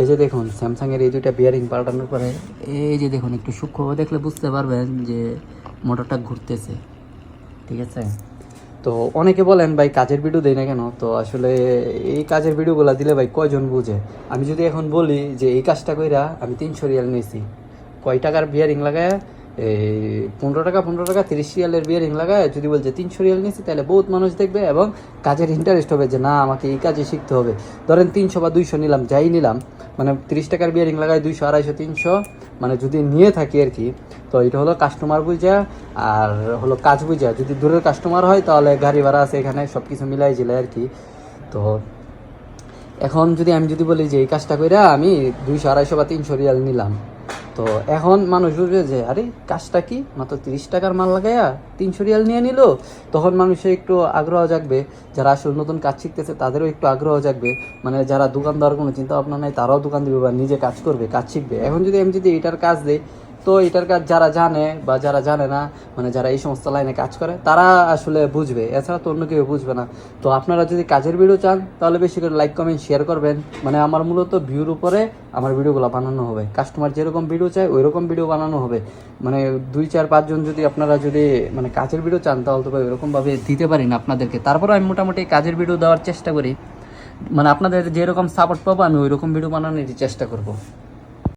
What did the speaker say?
এই যে দেখুন স্যামসাংয়ের এই দুইটা বিয়ারিং পাল্টানোর পরে এই যে দেখুন একটু সূক্ষ্মভাবে দেখলে বুঝতে পারবেন যে মোটরটা ঘুরতেছে, ঠিক আছে। তো অনেকে বলেন ভাই কাজের ভিডিও দেয় না কেন, তো আসলে এই কাজের ভিডিওগুলো দিলে ভাই কয়জন বুঝে। আমি যদি এখন বলি যে এই কাজটা কইরা আমি 300 রিয়াল নিয়েছি, কয় টাকার বিয়ারিং লাগায়, এই 15 টাকা 30 রিয়ালের বিয়ারিং লাগায় যদি বলছে 300 রিয়াল নিয়েছি, তাহলে বহুত মানুষ দেখবে এবং কাজের ইন্টারেস্ট হবে যে না আমাকে এই কাজে শিখতে হবে। ধরেন 300 বা 200 নিলাম, যাই নিলাম, মানে 30 টাকার বিয়ারিং লাগায় 200 250 300 মানে যদি নিয়ে থাকি আর কি। তো এটা হলো কাস্টমার বুঝা আর হলো কাজ বুঝা। যদি দূরের কাস্টমার হয় তাহলে গাড়ি ভাড়া আছে, এখানে সব কিছু মিলাই জিলাই আর কি। তো এখন যদি আমি যদি বলি যে এই কাজটা কইরা আমি 200 250 বা 300 রিয়াল নিলাম, তো এখন মানুষ বুঝবে যে আরে কাজটা কি, মাত্র 30 টাকার মাল লাগাইয়া 300 রিয়াল নিয়ে নিল। তখন মানুষের একটু আগ্রহ জাগবে, যারা আসলে নতুন কাজ শিখতেছে তাদেরও একটু আগ্রহ জাগবে। মানে যারা দোকান দেওয়ার কোনো চিন্তা ভাবনা নাই তারাও দোকান দিবে বা নিজে কাজ করবে, কাজ শিখবে। এখন যদি আমি যদি এটার কাজ দিই, তো এটার কাজ যারা জানে বা যারা জানে না, মানে যারা এই সমস্ত লাইনে কাজ করে তারা আসলে বুঝবে, এছাড়া তো অন্য কেউ বুঝবে না। তো আপনারা যদি কাজের ভিডিও চান তাহলে বেশি করে লাইক কমেন্ট শেয়ার করবেন। মানে আমার মূলত ভিউর উপরে আমার ভিডিওগুলো বানানো হবে, কাস্টমার যেরকম ভিডিও চায় ওই রকম ভিডিও বানানো হবে। মানে 2 4 5 জন যদি আপনারা যদি মানে কাজের ভিডিও চান তাহলে তো ওইরকমভাবে দিতে পারি না আপনাদেরকে। তারপরে আমি মোটামুটি কাজের ভিডিও দেওয়ার চেষ্টা করি, মানে আপনাদের যেরকম সাপোর্ট পাবো আমি ওই রকম ভিডিও বানানোর চেষ্টা করব।